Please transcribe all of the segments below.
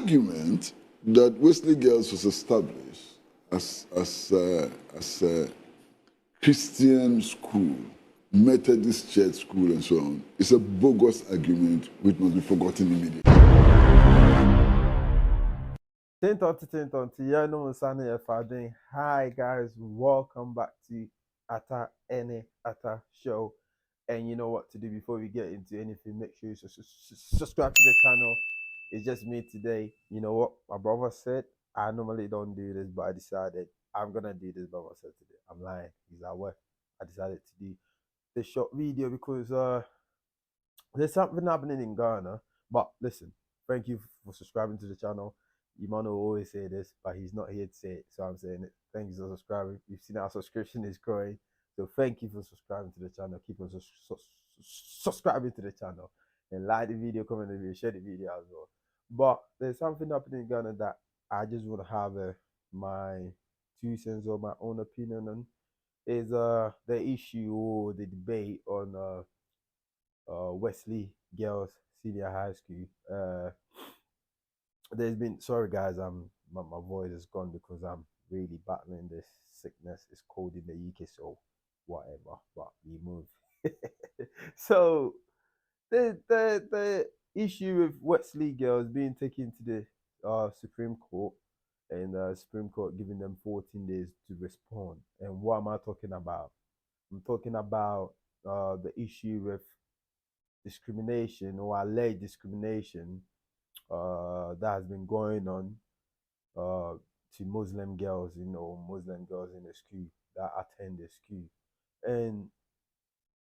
argument that Wesley Girls was established as a Christian school, Methodist church school, and so on, is a bogus argument which must be forgotten immediately. 10:30, yeah, no Sunday Friday. Hi guys, welcome back to Any Atta Show. And you know what to do before we get into anything. Make sure you subscribe to the channel. It's just me today. You know what my brother said. I normally don't do this, but I decided I'm gonna do this by myself today. I'm lying. He's at work. I decided to do this short video because there's something happening in Ghana. But listen, thank you for subscribing to the channel. Imano will always say this, but he's not here to say it, so I'm saying it. Thank you for subscribing. You've seen our subscription is growing, so thank you for subscribing to the channel. Keep on subscribing to the channel and like the video, comment the video, share the video as well. But there's something happening in Ghana that I just want to have my 2 cents or my own opinion on. Is the issue or the debate on Wesley Girls Senior High School. There's been, sorry guys, my voice is gone because I'm really battling this sickness. It's cold in the UK, so whatever, but we move. So the issue with Wesley Girls being taken to the Supreme Court, and Supreme Court giving them 14 days to respond. And what am I talking about? I'm talking about the issue with discrimination or alleged discrimination that has been going on to Muslim girls, Muslim girls in the school that attend the school. And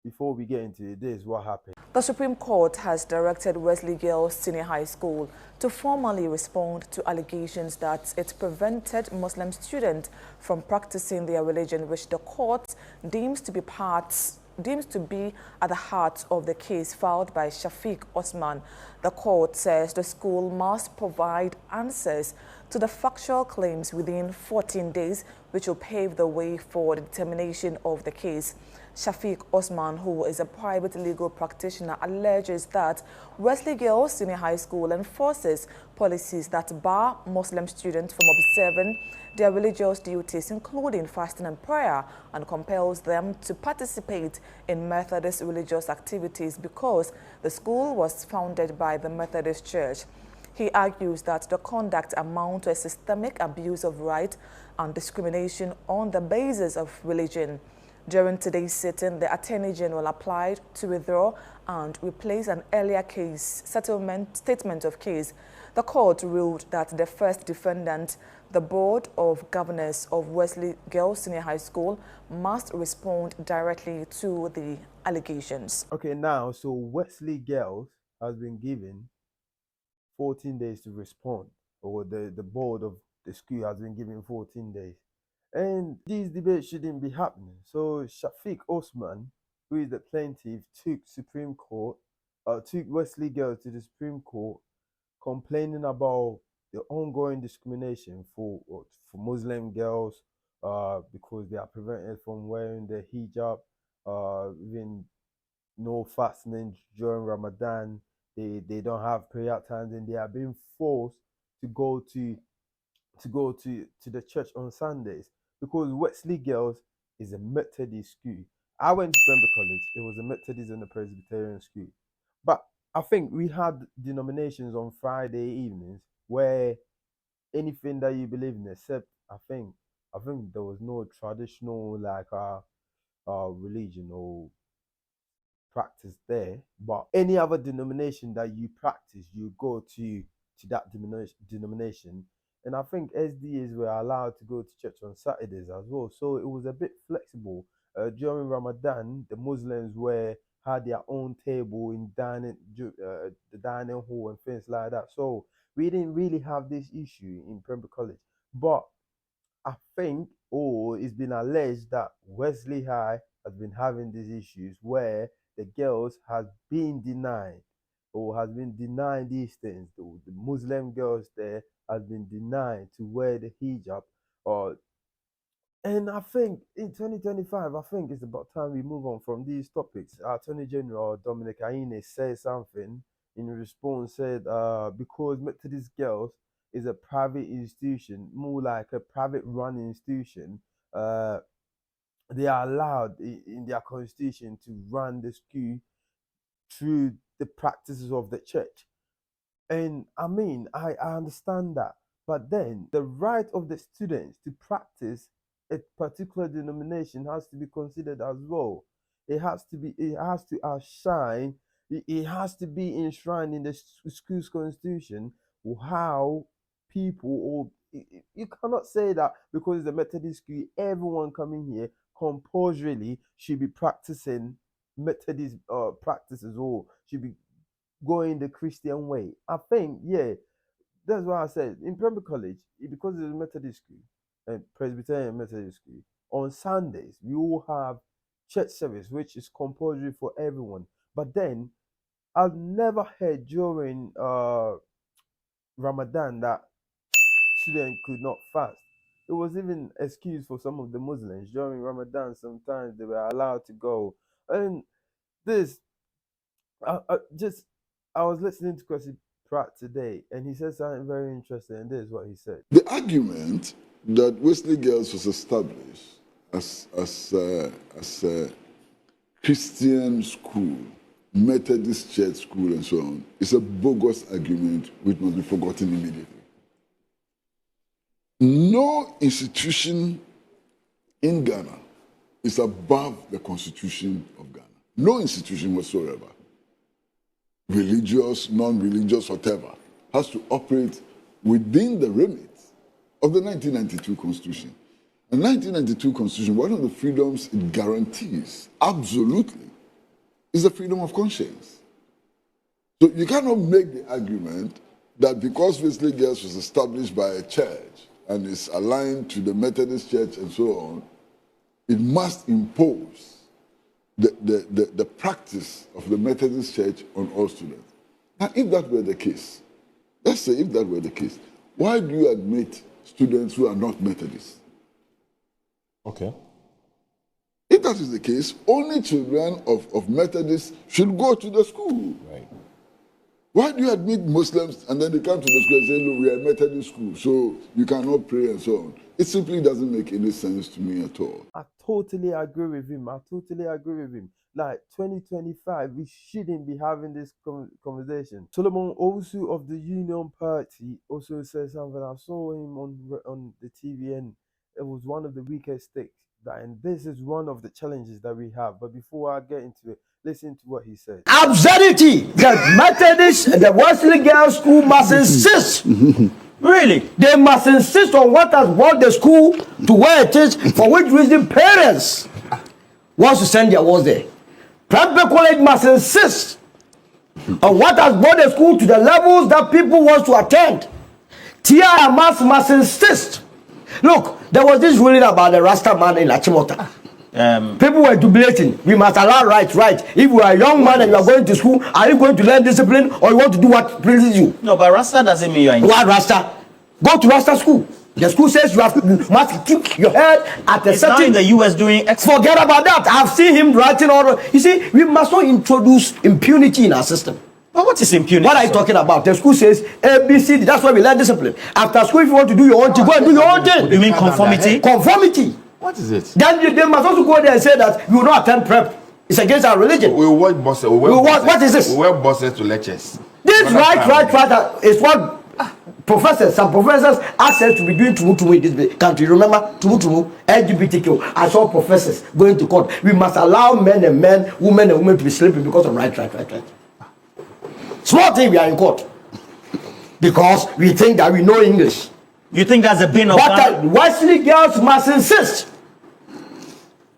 before we get into it, this is what happened. The Supreme Court has directed Wesley Girls Senior High School to formally respond to allegations that it prevented Muslim students from practicing their religion, which the court deems to be at the heart of the case filed by Shafic Osman. The court says the school must provide answers to the factual claims within 14 days, which will pave the way for the determination of the case. Shafic Osman, who is a private legal practitioner, alleges that Wesley Girls Senior High School enforces policies that bar Muslim students from observing their religious duties, including fasting and prayer, and compels them to participate in Methodist religious activities because the school was founded by the Methodist Church. He argues that the conduct amounts to a systemic abuse of rights and discrimination on the basis of religion. During today's sitting, the Attorney General applied to withdraw and replace an earlier case statement of case. The court ruled that the first defendant, the Board of Governors of Wesley Girls Senior High School, must respond directly to the allegations. Okay, now, so Wesley Girls has been given 14 days to respond, or the board of the school has been given 14 days. And these debates shouldn't be happening. So Shafic Osman, who is the plaintiff, took Wesley Girls to the Supreme Court, complaining about the ongoing discrimination for Muslim girls because they are prevented from wearing the hijab, even no fasting during Ramadan. They don't have prayer times, and they are being forced to go to the church on Sundays because Wesley Girls is a Methodist school. I went to Pembroke College. It was a Methodist and a Presbyterian school. But I think we had denominations on Friday evenings where anything that you believe in, except I think there was no traditional religion or practice there. But any other denomination that you practice, you go to that denomination. And I think SDAs were allowed to go to church on Saturdays as well. So it was a bit flexible. During Ramadan, the Muslims had their own table in the dining hall and things like that. So we didn't really have this issue in Pembroke College. But I think, it's been alleged that Wesley High has been having these issues where the girls has been denied these things. The Muslim girls there has been denied to wear the hijab. And I think in 2025, I think it's about time we move on from these topics. Our Attorney General Dominic Aine says something in response said, because Methodist Girls is a private institution, more like a private run institution, uh, they are allowed in their constitution to run the school through the practices of the church. And I mean, I understand that. But then the right of the students to practice a particular denomination has to be considered as well. It has to outshine, it has to be enshrined in the school's constitution how people, or you cannot say that because it's a Methodist school, everyone coming here compulsorily should be practicing Methodist practices or should be going the Christian way. I think, yeah, that's why I said in Premier College, because it's a Methodist school and Presbyterian Methodist school, on Sundays we all have church service, which is compulsory for everyone. But then I've never heard during Ramadan that students could not fast. It was even excuse for some of the Muslims during Ramadan. Sometimes they were allowed to go, and this just I was listening to Kwesi Pratt today, and he said something very interesting, and this is what he said. The argument that Wesley Girls was established as a Christian school, Methodist church school, and so on, is a bogus argument which must be forgotten immediately. No institution in Ghana is above the Constitution of Ghana. No institution whatsoever, religious, non-religious, whatever, has to operate within the remit of the 1992 Constitution. The 1992 Constitution, one of the freedoms it guarantees, absolutely, is the freedom of conscience. So you cannot make the argument that because Wesley Girls was established by a church and is aligned to the Methodist Church and so on, it must impose the practice of the Methodist Church on all students. Now, if that were the case, let's say if that were the case, why do you admit students who are not Methodists? Okay. If that is the case, only children of Methodists should go to the school. Right. Why do you admit Muslims and then they come to the school and say, no, we are a Methodist school, so you cannot pray and so on? It simply doesn't make any sense to me at all. I totally agree with him. Like 2025, we shouldn't be having this conversation. Solomon Osu of the Union Party also said something. I saw him on the TV, and it was one of the weakest sticks. And this is one of the challenges that we have. But before I get into it, listen to what he said. Absurdity. The Methodist, the Wesley Girls School must insist. Really, they must insist on what has brought the school to where it is, for which reason parents want to send their wards there. Private college must insist on what has brought the school to the levels that people want to attend. TIMS must insist. Look, there was this ruling about the Rasta man in Achimota. People were jubilating. We must allow right. If you are a young man and you are going to school, are you going to learn discipline or you want to do what pleases you? No, but Rasta doesn't mean you are in. What Rasta? Go to Rasta school. The school says you must keep your head at a It's certain. now in the US doing. Forget about that. I've seen him writing all. You see, we must not introduce impunity in our system. But what is impunity? What are you talking about? The school says ABCD. That's why we learn discipline. After school, if you want to do your own thing, go and do your own thing. You mean conformity? Conformity. What is it? Then they must also go there and say that you will not attend prep. It's against our religion. We wear buses. What is this? We wear buses to lectures. This right is what some professors asked us to be doing tumu in this country. Remember, tumu, LGBTQ. I saw professors going to court. We must allow men and men, women and women to be sleeping because of right. Small thing, we are in court because we think that we know English. You think that's a bin of But Wesley Girls must insist.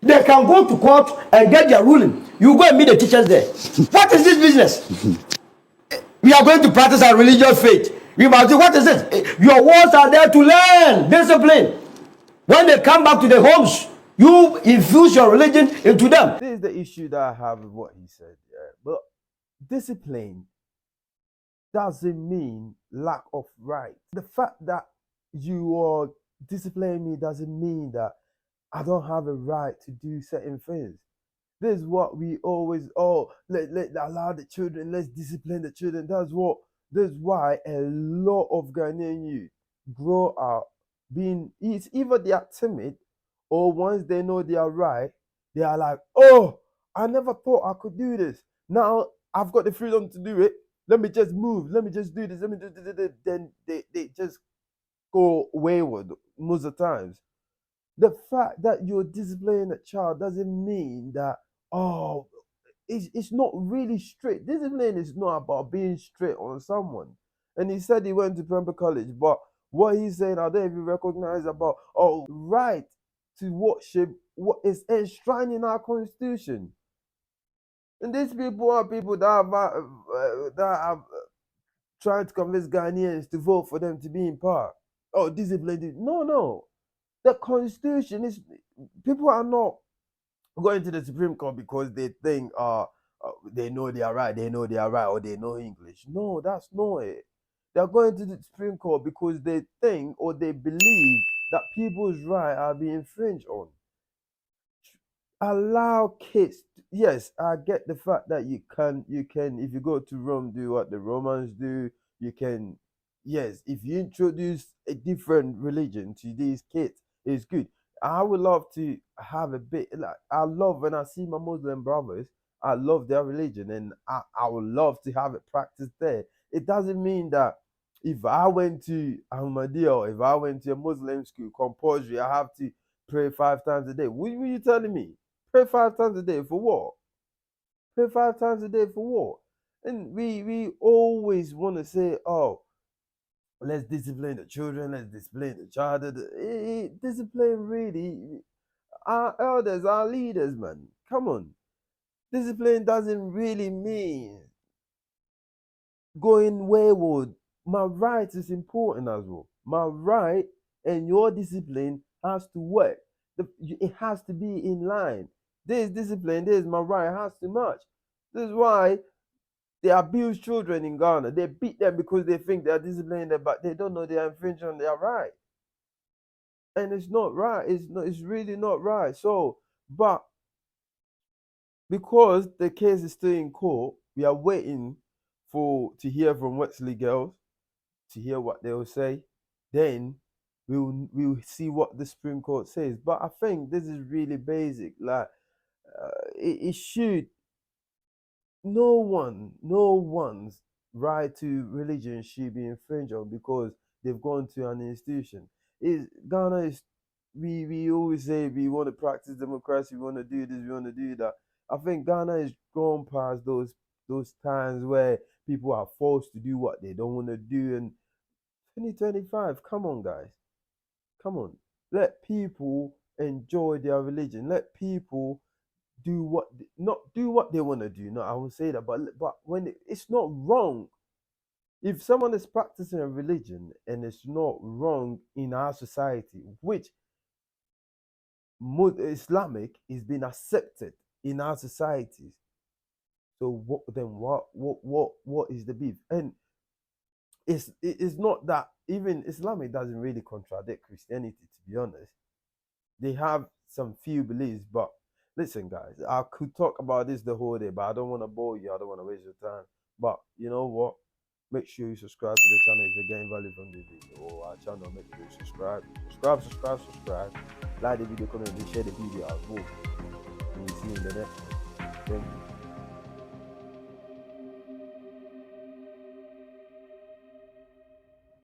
They can go to court and get their ruling. You go and meet the teachers there. What is this business? We are going to practice our religious faith. We must do, what is this? Your words are there to learn discipline. When they come back to their homes, you infuse your religion into them. This is the issue that I have with what he said. Yeah. But discipline doesn't mean lack of right. The fact that you are disciplining me doesn't mean that I don't have a right to do certain things. This is what we always, let allow the children, let's discipline the children. That's why a lot of Ghanaian youth grow up being, it's either they are timid, or once they know they are right, they are like, oh, I never thought I could do this. Now I've got the freedom to do it. Let me just move. Let me just do this. Let me do this. Then they just go wayward most of the times. The fact that you're disciplining a child doesn't mean that, oh, it's not really strict. Discipline is not about being strict on someone. And he said he went to Prempeh College, but what he's saying, I don't even recognize about, right to worship what is enshrined in our constitution. And these people are people that are trying to convince Ghanaians to vote for them to be in power. Oh, discipline. No. The constitution is, people are not going to the Supreme Court because they think they know they are right, or they know English. No, that's not it. They're going to the Supreme Court because they think or they believe that people's rights are being infringed on. Allow kids. Yes, I get the fact that you can, if you go to Rome, do what the Romans do. You can, yes, if you introduce a different religion to these kids, it's good. I would love to have a bit, like, I love when I see my Muslim brothers, I love their religion, and I would love to have it practiced there. It doesn't mean that if I went to Ahmadiyya, or if I went to a Muslim school, compulsory, I have to pray 5 times a day. What were you telling me? Pray 5 times a day for what? Pray 5 times a day for what? And we always want to say, oh, let's discipline the children, let's discipline the child. Discipline really, our elders, our leaders, man. Come on. Discipline doesn't really mean going wayward. My right is important as well. My right and your discipline has to work. It has to be in line. This discipline, this my right, has to match. This is why they abuse children in Ghana. They beat them because they think they are disciplining them, but they don't know they are infringing on their right. And it's not right. It's really not right. So, but because the case is still in court, we are waiting to hear from Wesley Girls, to hear what they will say. Then we'll see what the Supreme Court says. But I think this is really basic. Like, it should, no one's right to religion should be infringed on because they've gone to an institution. Ghana is, we always say we want to practice democracy, we want to do this, we want to do that. I think Ghana has gone past those times where people are forced to do what they don't want to do. And 2025, come on, guys, come on, let people enjoy their religion. Let people not do what they want to do. No, I won't say that, but when it's not wrong. If someone is practicing a religion and it's not wrong in our society, which Islamic is being accepted in our societies, so what is the beef? And it's not that even Islamic doesn't really contradict Christianity, to be honest. They have some few beliefs, but listen, guys, I could talk about this the whole day, but I don't want to bore you. I don't want to waste your time. But you know what? Make sure you subscribe to the channel if you're getting value from the video or our channel. Make sure you subscribe. Like the video, comment, and share the video as well. And we'll see you in the next one. Thank you.